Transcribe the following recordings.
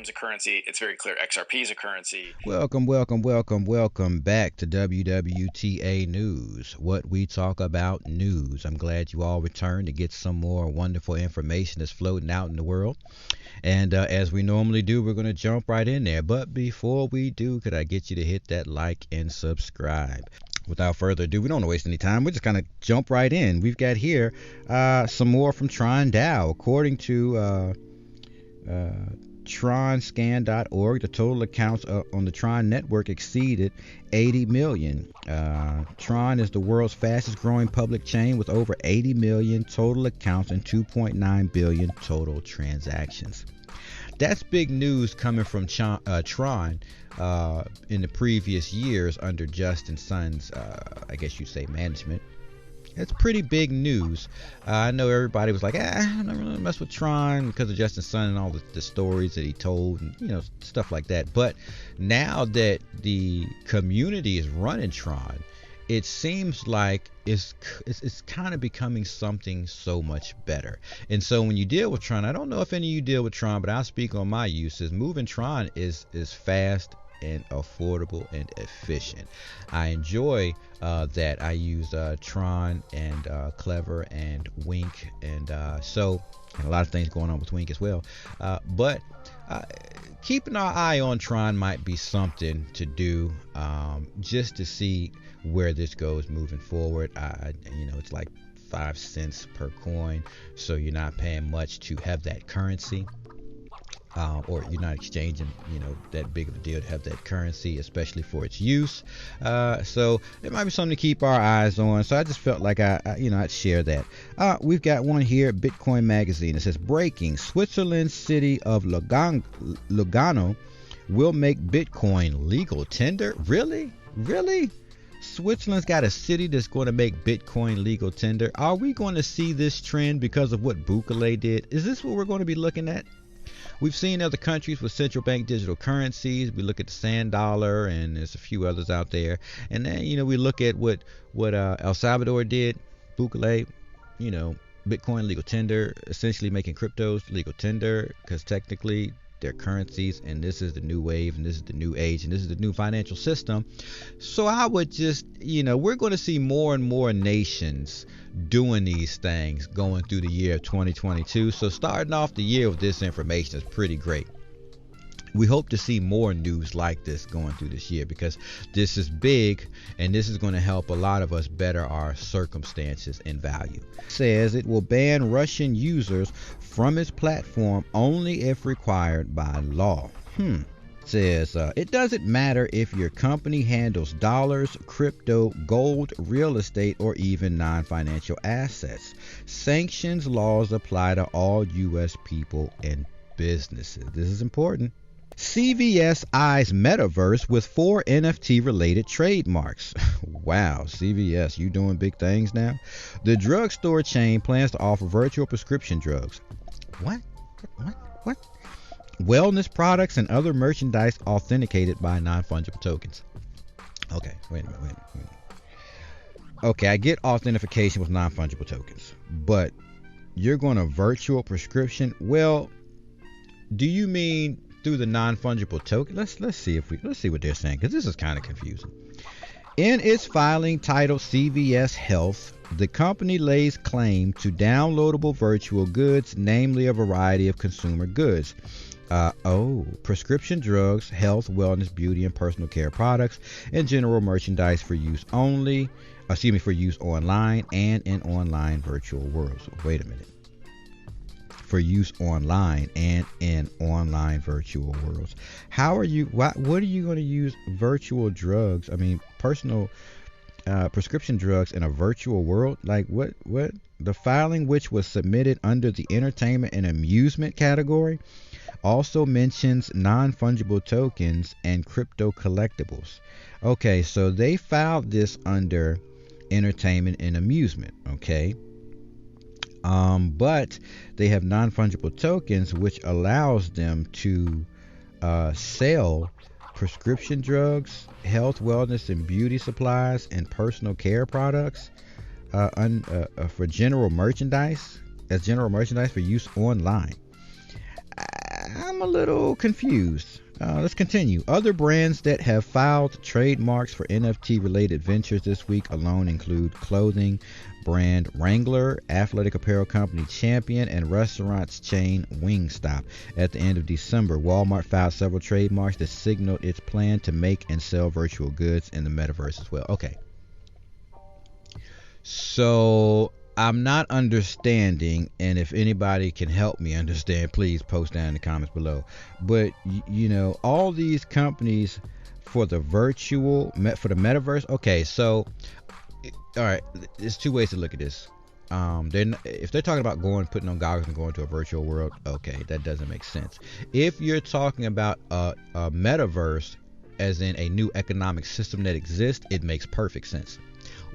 Ethereum's a currency. It's very clear XRP is a currency. Welcome back to WWTA News, what we talk about news. I'm glad you all returned to get some more wonderful information that's floating out in the world. And as we normally do, we're going to jump right in there. But before we do, could I get you to hit that like and subscribe? Without further ado, we don't want to waste any time. We're just going to jump right in. We've got here some more from Tron DAO. According to tronscan.org, the total accounts on the Tron network exceeded 80 million. Tron is the world's fastest growing public chain with over 80 million total accounts and 2.9 billion total transactions. That's big news coming from Tron in the previous years under Justin Sun's, I guess you'd say, management. It's pretty big news. I know everybody was like, I don't really mess with Tron because of Justin Sun and all the stories that he told and, stuff like that. But now that the community is running Tron, it seems like it's kind of becoming something so much better. And so when you deal with Tron, I don't know if any of you deal with Tron, but I'll speak on my uses. Moving Tron is fast and affordable and efficient. I enjoy that. I use Tron and Clever and Wink and a lot of things going on with Wink as well. But keeping our eye on Tron might be something to do, just to see where this goes moving forward. It's like 5 cents per coin, so you're not paying much to have that currency. Or you're not exchanging, that big of a deal to have that currency, especially for its use. So it might be something to keep our eyes on. So I just felt like I'd share that. We've got one here, Bitcoin Magazine. It says, breaking: Switzerland's city of Lugano will make Bitcoin legal tender. Really? Switzerland's got a city that's going to make Bitcoin legal tender. Are we going to see this trend because of what Bukele did? Is this what we're going to be looking at? We've seen other countries with central bank digital currencies. We look at the sand dollar, and there's a few others out there. And then, we look at what El Salvador did. Bukele, Bitcoin legal tender, essentially making cryptos legal tender because technically they're currencies, and this is the new wave, and this is the new age, and this is the new financial system. So I would just, we're going to see more and more nations doing these things going through the year of 2022. So starting off the year with this information is pretty great. We hope to see more news like this going through this year because this is big, and this is going to help a lot of us better our circumstances and value. It says it will ban Russian users from its platform only if required by law. Says it doesn't matter if your company handles dollars, crypto, gold, real estate, or even non-financial assets. Sanctions laws apply to all U.S. people and businesses. This is important. CVS eyes metaverse with 4 NFT related trademarks. Wow, CVS, you doing big things now? The drugstore chain plans to offer virtual prescription drugs. What? Wellness products and other merchandise authenticated by non-fungible tokens. Okay, wait a minute. Okay, I get authentication with non-fungible tokens, but you're going to virtual prescription? Well, do you mean through the non-fungible token? Let's see what they're saying, because this is kind of confusing. In its filing titled CVS Health, the company lays claim to downloadable virtual goods, namely a variety of consumer goods. Prescription drugs, health, wellness, beauty, and personal care products, and general merchandise for use online and in online virtual worlds. Wait a minute. For use online and in online virtual worlds. What are you going to use virtual drugs? I mean, personal prescription drugs in a virtual world? Like what? The filing, which was submitted under the entertainment and amusement category, also mentions non-fungible tokens and crypto collectibles. Okay, so they filed this under entertainment and amusement, okay? But they have non-fungible tokens, which allows them to sell prescription drugs, health, wellness, and beauty supplies, and personal care products for general merchandise, for use online. I'm a little confused. Let's continue. Other brands that have filed trademarks for NFT related ventures this week alone include clothing brand Wrangler, athletic apparel company Champion, and restaurants chain Wingstop. At the end of December, Walmart filed several trademarks that signaled its plan to make and sell virtual goods in the metaverse as well. Okay. So I'm not understanding, and if anybody can help me understand, please post down in the comments below. But all these companies for the metaverse. Okay, so all right, there's two ways to look at this. If they're talking about putting on goggles and going to a virtual world, okay, that doesn't make sense. If you're talking about a metaverse, as in a new economic system that exists, it makes perfect sense.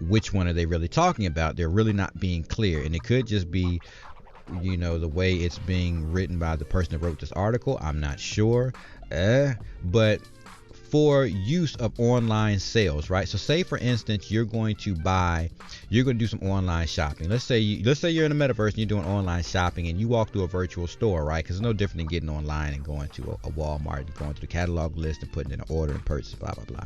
Which one are they really talking about? They're really not being clear, and it could just be the way it's being written by the person that wrote this article. I'm not sure, but for use of online sales, right? So say for instance you're going to do some online shopping. Let's say you're in the metaverse and you're doing online shopping and you walk through a virtual store, right? Because it's no different than getting online and going to a Walmart and going to the catalog list and putting in an order and purchase, blah blah blah.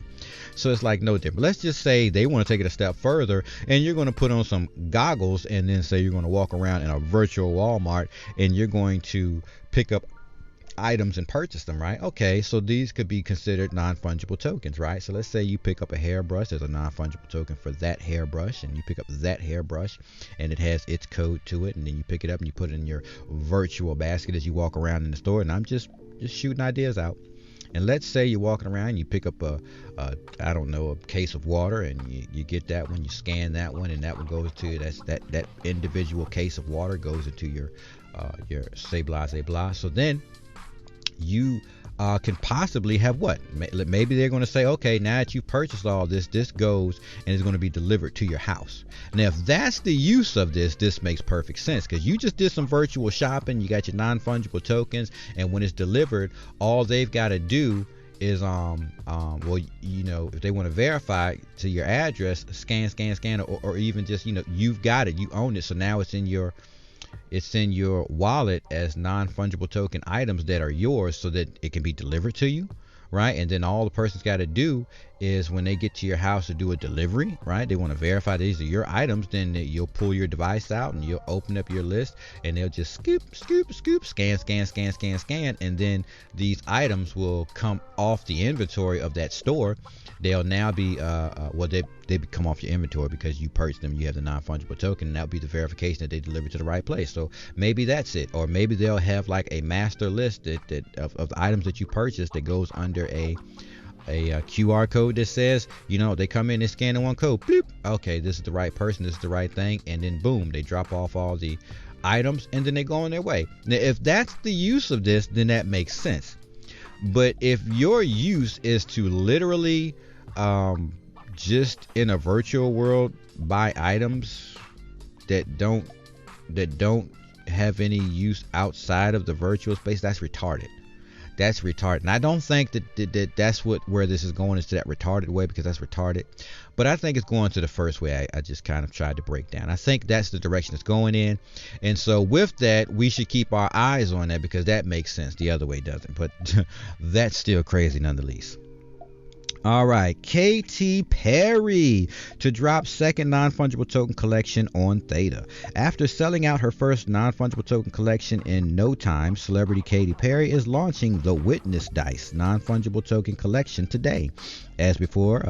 So it's like no different. Let's just say they want to take it a step further and you're going to put on some goggles and then say you're going to walk around in a virtual Walmart and you're going to pick up items and purchase them, right? Okay, so these could be considered non-fungible tokens, right? So let's say you pick up a hairbrush. There's a non-fungible token for that hairbrush, and you pick up that hairbrush and it has its code to it, and then you pick it up and you put it in your virtual basket as you walk around in the store. And I'm just shooting ideas out. And let's say you're walking around and you pick up a case of water, and you get that one, you scan that one, and that one goes to that individual case of water goes into your say blah say blah. So then you can possibly have what? Maybe they're going to say, okay, now that you purchased all this goes and is going to be delivered to your house. Now, if that's the use of this makes perfect sense, because you just did some virtual shopping, you got your non-fungible tokens, and when it's delivered, all they've got to do is if they want to verify to your address, scan, or even just you've got it, you own it, so now it's in your wallet as non-fungible token items that are yours, so that it can be delivered to you, right? And then all the person's got to do is when they get to your house to do a delivery, right? They want to verify these are your items. Then you'll pull your device out and you'll open up your list, and they'll just scoop, scan, and then these items will come off the inventory of that store. They'll now be they come off your inventory because you purchased them. You have the non-fungible token, and that'll be the verification that they delivered to the right place. So maybe that's it, or maybe they'll have like a master list of the items that you purchased that goes under a QR code that says, they come in and scan the one code, bloop, okay, this is the right person, this is the right thing, and then boom, they drop off all the items and then they go on their way. Now, if that's the use of this, then that makes sense. But if your use is to literally just in a virtual world buy items that don't have any use outside of the virtual space, that's retarded. That's retarded. And I don't think that's where this is going, is to that retarded way, because that's retarded. But I think it's going to the first way I just kind of tried to break down. I think that's the direction it's going in. And so with that, we should keep our eyes on that, because that makes sense. The other way doesn't. But that's still crazy nonetheless. All right, Katy Perry to drop second non-fungible token collection on Theta. After selling out her first non-fungible token collection in no time, celebrity Katy Perry is launching the Witness Dice non-fungible token collection today. As before,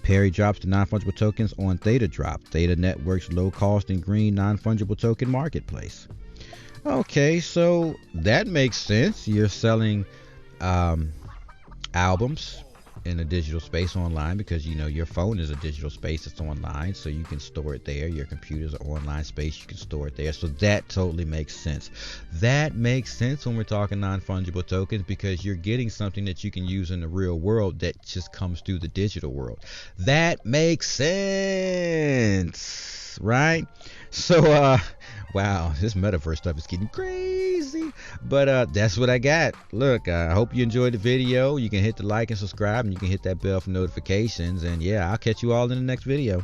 Perry drops the non-fungible tokens on Theta Drop, Theta Network's low-cost and green non-fungible token marketplace. Okay, so that makes sense. You're selling albums in a digital space online, because your phone is a digital space, it's online, so you can store it there. Your computer's an online space, you can store it there. So that totally makes sense. That makes sense when we're talking non-fungible tokens, because you're getting something that you can use in the real world that just comes through the digital world. That makes sense, right? So wow, this metaverse stuff is getting crazy, but that's what I got. Look, I hope you enjoyed the video. You can hit the like and subscribe, and you can hit that bell for notifications, and yeah, I'll catch you all in the next video.